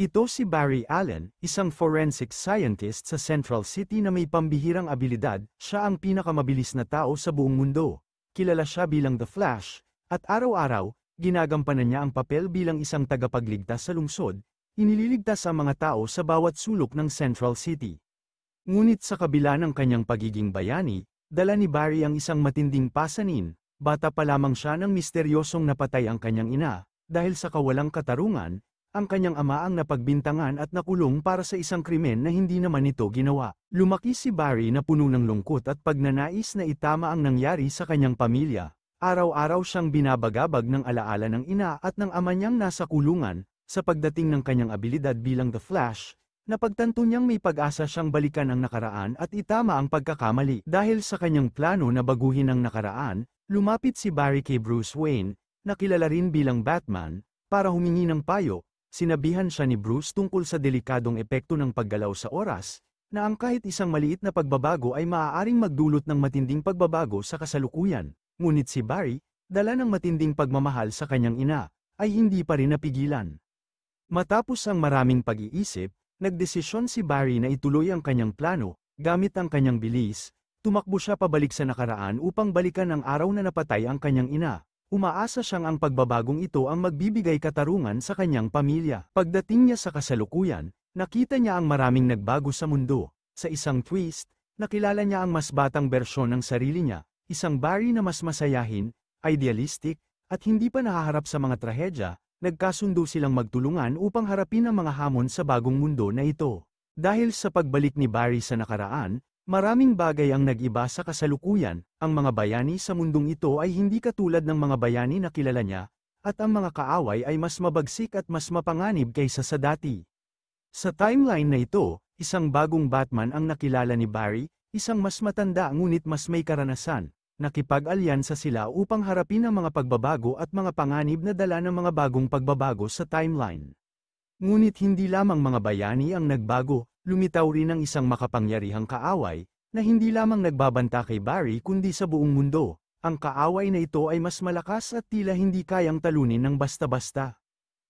Ito si Barry Allen, isang forensic scientist sa Central City na may pambihirang abilidad. Siya ang pinakamabilis na tao sa buong mundo. Kilala siya bilang The Flash, at araw-araw, ginagampanan niya ang papel bilang isang tagapagligtas sa lungsod. Inililigtas ang mga tao sa bawat sulok ng Central City. Ngunit sa kabila ng kanyang pagiging bayani, dala ni Barry ang isang matinding pasanin. Bata pa lamang siya nang misteryosong napatay ang kanyang ina, dahil sa kawalang katarungan. Ang kanyang ama ang napagbintangan at nakulong para sa isang krimen na hindi naman ito ginawa. Lumaki si Barry na puno ng lungkot at pagnanais na itama ang nangyari sa kanyang pamilya. Araw-araw siyang binabagabag ng alaala ng ina at ng ama niyang nasa kulungan. Sa pagdating ng kanyang abilidad bilang The Flash, napagtanto niyang may pag-asa siyang balikan ang nakaraan at itama ang pagkakamali. Dahil sa kanyang plano na baguhin ang nakaraan, lumapit si Barry kay Bruce Wayne, na kilala rin bilang Batman, para humingi ng payo. Sinabihan siya ni Bruce tungkol sa delikadong epekto ng paggalaw sa oras, na ang kahit isang maliit na pagbabago ay maaaring magdulot ng matinding pagbabago sa kasalukuyan. Ngunit si Barry, dala ng matinding pagmamahal sa kanyang ina, ay hindi pa rin napigilan. Matapos ang maraming pag-iisip, nagdesisyon si Barry na ituloy ang kanyang plano. Gamit ang kanyang bilis, tumakbo siya pabalik sa nakaraan upang balikan ang araw na napatay ang kanyang ina. Umaasa siyang ang pagbabagong ito ang magbibigay katarungan sa kanyang pamilya. Pagdating niya sa kasalukuyan, nakita niya ang maraming nagbago sa mundo. Sa isang twist, nakilala niya ang mas batang bersyon ng sarili niya, isang Barry na mas masayahin, idealistic, at hindi pa nahaharap sa mga trahedya. Nagkasundo silang magtulungan upang harapin ang mga hamon sa bagong mundo na ito. Dahil sa pagbalik ni Barry sa nakaraan, maraming bagay ang nag-iba sa kasalukuyan. Ang mga bayani sa mundong ito ay hindi katulad ng mga bayani na kilala niya, at ang mga kaaway ay mas mabagsik at mas mapanganib kaysa sa dati. Sa timeline na ito, isang bagong Batman ang nakilala ni Barry, isang mas matanda ngunit mas may karanasan. Nakipag-alyansa sila upang harapin ang mga pagbabago at mga panganib na dala ng mga bagong pagbabago sa timeline. Ngunit hindi lamang mga bayani ang nagbago, lumitaw rin ang isang makapangyarihang kaaway, na hindi lamang nagbabanta kay Barry kundi sa buong mundo. Ang kaaway na ito ay mas malakas at tila hindi kayang talunin ng basta-basta.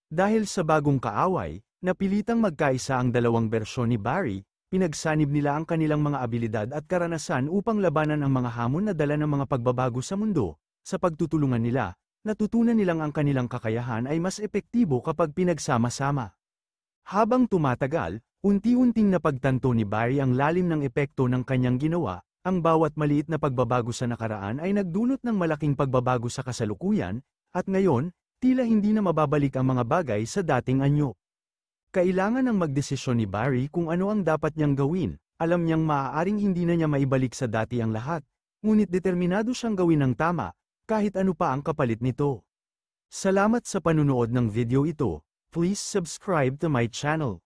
Dahil sa bagong kaaway, napilitang magkaisa ang dalawang bersyon ni Barry. Pinagsanib nila ang kanilang mga abilidad at karanasan upang labanan ang mga hamon na dala ng mga pagbabago sa mundo. Sa pagtutulungan nila, natutunan nilang ang kanilang kakayahan ay mas epektibo kapag pinagsama-sama. Habang tumatagal, unti-unting napagtanto ni Barry ang lalim ng epekto ng kanyang ginawa. Ang bawat maliit na pagbabago sa nakaraan ay nagdulot ng malaking pagbabago sa kasalukuyan, at ngayon, tila hindi na mababalik ang mga bagay sa dating anyo. Kailangan ng magdesisyon ni Barry kung ano ang dapat niyang gawin. Alam niyang maaaring hindi na niya maibalik sa dati ang lahat, ngunit determinado siyang gawin ang tama, kahit ano pa ang kapalit nito. Salamat sa panunood ng video ito. Please subscribe to my channel.